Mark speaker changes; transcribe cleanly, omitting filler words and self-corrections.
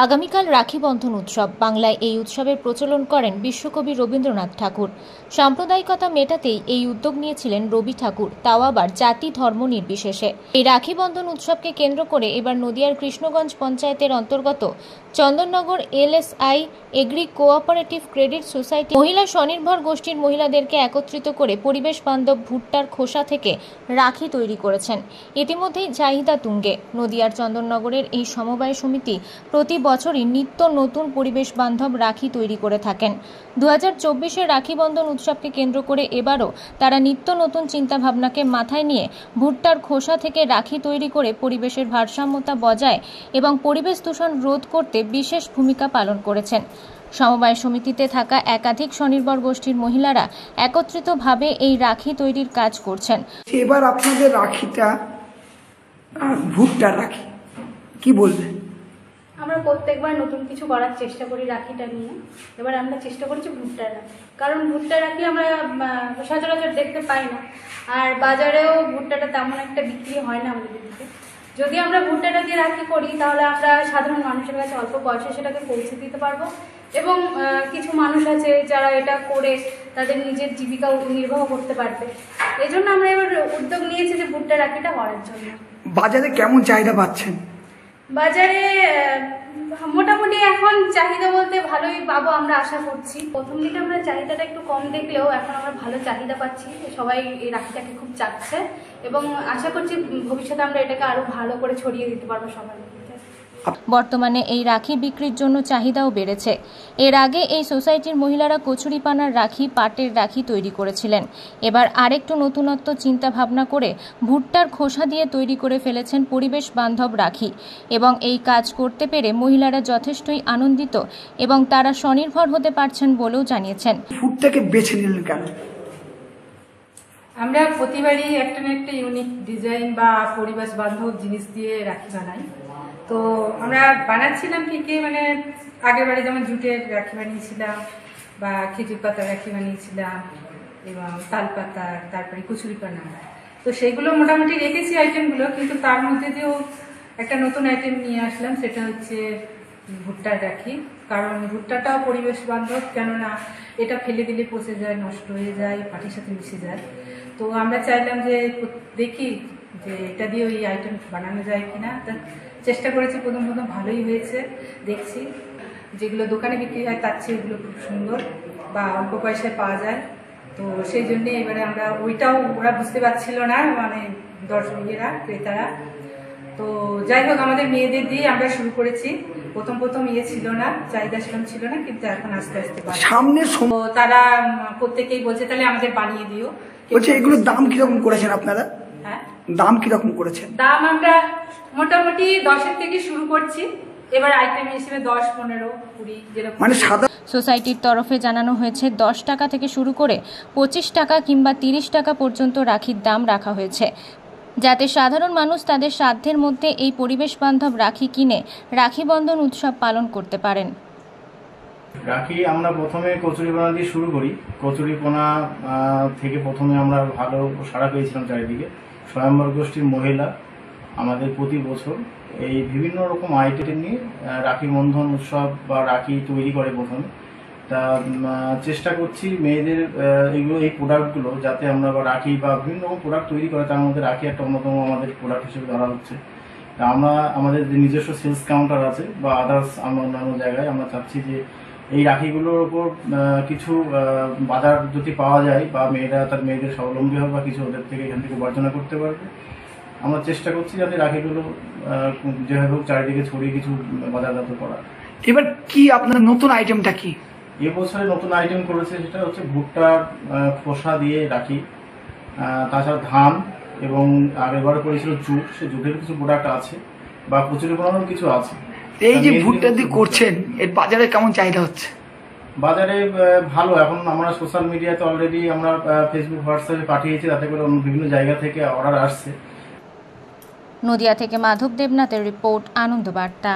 Speaker 1: আগামীকাল রাখি বন্ধন উৎসব। বাংলায় এই উৎসবের প্রচলন করেন বিশ্বকবি রবীন্দ্রনাথ ঠাকুর। সাম্প্রদায়িকতা মেটাতেই এই উদ্যোগ নিয়েছিলেন রবি ঠাকুর, তাও আবার জাতি ধর্ম নির্বিশেষে। এই রাখি বন্ধন উৎসবকে কেন্দ্র করে এবার নদিয়ার কৃষ্ণগঞ্জ পঞ্চায়েতের অন্তর্গত Chandannagar LSI agri cooperative credit society মহিলা স্বনির্ভর গোষ্ঠীর মহিলাদেরকে একত্রিত করে পরিবেশ বান্ধব ভুট্টার খোসা থেকে রাখি তৈরি করেছেন। ইতিমধ্যেই চাহিদা তুঙ্গে। নদিয়ার চন্দননগরের এই সমবায় সমিতি প্রতি বছরই নিত্য নতুন পরিবেশ বান্ধব রাখি তৈরি করে থাকেন। 2024-এর রাখি বন্ধন উৎসবকে কেন্দ্র করে এবারও তারা নিত্য নতুন চিন্তাভাবনাকে মাথায় নিয়ে ভুট্টার খোসা থেকে রাখি তৈরি করে পরিবেশের ভারসাম্যতা বজায় এবং পরিবেশ দূষণ রোধ করতে বিশেষ ভূমিকা পালন করেছেন। সমবায় সমিতিতে থাকা একাধিক স্বনির্ভর গোষ্ঠীর মহিলারা একত্রিতভাবে এই রাখি তৈরির কাজ করছেন।
Speaker 2: এবার আপনাদের রাখিটা ভুট্টার রাখি, কি বলবেন?
Speaker 3: আমরা প্রত্যেকবার নতুন কিছু করার চেষ্টা করি রাখিটা নিয়ে। এবার আমরা চেষ্টা করেছি ভুট্টার রাখি, কারণ ভুট্টার রাখি আমরা সচরাচর দেখতে পাই না, আর বাজারেও ভুট্টাটা তেমন একটা বিক্রি হয় না আমাদের দিকে। যদি আমরা ভুট্টাটা দিয়ে রাখি করি তাহলে আমরা সাধারণ মানুষের কাছে অল্প পয়সা সেটাকে পৌঁছে দিতে পারবো, এবং কিছু মানুষ আছে যারা এটা করে তাদের নিজের জীবিকা নির্বাহ করতে পারবে। এই জন্য আমরা এবার উদ্যোগ নিয়েছি যে ভুট্টার রাখিটা করার জন্য।
Speaker 2: বাজারে কেমন চাহিদা পাচ্ছেন?
Speaker 3: বাজারে মোটামুটি এখন চাহিদা বলতে ভালোই পাবো আমরা আশা করছি। প্রথম দিকে আমরা চাহিদাটা একটু কম দেখলেও এখন আমরা ভালো চাহিদা পাচ্ছি, সবাই এই রাখিটাকে খুব চাচ্ছে, এবং আশা করছি ভবিষ্যতে আমরা এটাকে আরো ভালো করে ছড়িয়ে দিতে পারবো সবাই।
Speaker 1: বর্তমানে এই রাখি বিক্রির জন্য চাহিদাও বেড়েছে। এর আগে এই সোসাইটির মহিলারা কচুরিপানার রাখি, পাটের রাখি তৈরি করেছিলেন। এবার আরেকটু নতুনত্ব চিন্তা ভাবনা করে ভুট্টার খোসা দিয়ে তৈরি করে ফেলেছেন পরিবেশ বান্ধব রাখি, এবং এই কাজ করতে পেরে মহিলারা যথেষ্টই আনন্দিত এবং তারা স্বনির্ভর হতে পারছেন বলেও জানিয়েছেন।
Speaker 2: ভুট্টাকে বেছে নিলেন কেন?
Speaker 4: আমরা প্রতিবারই একটা না একটা ইউনিক ডিজাইন বা পরিবেশ বান্ধব জিনিস দিয়ে রাখি বানাই। তো আমরা বানাচ্ছিলাম কি মানে আগের বারে যেমন জুটের রাখি বানিয়েছিলাম, বা খেজুর পাতার রাখি বানিয়েছিলাম, এবং তাল পাতা, তারপরে কচুরিপানা। তো সেগুলো মোটামুটি রেখেছি আইটেমগুলো, কিন্তু তার মধ্যে দিয়েও একটা নতুন আইটেম নিয়ে আসলাম, সেটা হচ্ছে ভুট্টার রাখি। কারণ ভুট্টাটাও পরিবেশ বান্ধব, কেননা এটা ফেলে দিলে পচে যায়, নষ্ট হয়ে যায়, পাটির সাথে মিশে যায়। তো আমরা চাইলাম যে দেখি যে এটা দিয়ে ওই আইটেম বানানো যায় কিনা। চেষ্টা করেছি, প্রথম ভালোই হয়েছে দেখছি। যেগুলো দোকানে বিক্রি হয় তার চেয়ে এগুলো খুব সুন্দর বা অল্প পয়সায় পাওয়া যায়। তো সেই জন্যে এবারে আমরা ওইটাও ওরা বুঝতে পারছিল না, মানে দর্শকেরা, ক্রেতারা। তো যাই হোক, আমাদের মেয়েদের দিয়ে আমরা শুরু করেছি। প্রথম ছিল না, চাহিদা সেরকম ছিল না, কিন্তু এখন আস্তে আস্তে
Speaker 2: সামনে
Speaker 4: তারা প্রত্যেকেই বলছে তাহলে আমাদের বানিয়ে দিও।
Speaker 2: বলছে এগুলোর দাম কিরকম করেছেন আপনারা?
Speaker 4: হ্যাঁ,
Speaker 2: দাম কিরকম করেছেন?
Speaker 4: দাম আমরা মোটামুটি 10-এর থেকে শুরু করছি। এবার আইটেম হিসেবে 10, 15, 20 যেরকম।
Speaker 2: মানে সাদা
Speaker 1: সোসাইটির তরফে জানানো হয়েছে 10 টাকা থেকে শুরু করে 25 টাকা কিংবা 30 টাকা পর্যন্ত রাখির দাম রাখা হয়েছে, যাতে সাধারণ মানুষ তাদের সাধ্যের মধ্যে এই পরিবেশ বান্ধব রাখি কিনে রাখি বন্ধন উৎসব পালন করতে পারেন।
Speaker 5: রাখি আমরা প্রথমে কচুরিপানা দিয়ে শুরু করি। কচুরিপানা থেকে প্রথমে আমরা ভালো সাড়া পেয়েছিলাম চারিদিকে। স্বয়ম্বর গোষ্ঠীর মহিলা আমাদের প্রতি বছর এই বিভিন্ন রকম আইটেম নিয়ে রাখি বন্ধন উৎসব বা রাখি তৈরি করে প্রথমে। তা চেষ্টা করছি মেয়েদের এই প্রোডাক্টগুলো যাতে আমরা বা রাখি বা বিভিন্ন রকম প্রোডাক্ট তৈরি করে, তার মধ্যে রাখি একটা অন্যতম আমাদের প্রোডাক্ট হিসেবে ধরা হচ্ছে। তা আমরা আমাদের যে নিজস্ব সেলস কাউন্টার আছে বা আদার্স আমরা অন্যান্য জায়গায় আমরা চাচ্ছি যে এই রাখিগুলোর ওপর কিছু বাজার যদি পাওয়া যায় বা মেয়েরা তার মেয়েদের স্বাবলম্বী হবে বা কিছু ওদের থেকে এখান থেকে উপার্জনা করতে পারবে। আমরা চেষ্টা করছি যাতে রাখিগুলো যেভাবে হোক চারিদিকে ছড়িয়ে কিছু বাজারজাত করা।
Speaker 2: এবার কি আপনার নতুন আইটেমটা কি?
Speaker 5: এবছরে নতুন আইটেম করেছে, সেটা হচ্ছে ভুট্টার খোসা দিয়ে রাখি, তাছাড়া ধান, এবং আগেরবার করেছিল জুট, সে জুটের কিছু প্রোডাক্ট আছে বা কচুরিপানারও কিছু আছে।
Speaker 2: এই যে ভুট্টা দিয়ে করছেন, এর বাজারে কেমন চাহিদা হচ্ছে?
Speaker 5: বাজারে ভালো। এখন আমরা সোশ্যাল মিডিয়াতে অলরেডি আমরা ফেসবুক, হোয়াটসঅ্যাপে পাঠিয়েছি, তাতে করে বিভিন্ন জায়গা থেকে অর্ডার আসছে।
Speaker 1: নদিয়া থেকে মাধব দেবনাথের রিপোর্ট, আনন্দ বার্তা।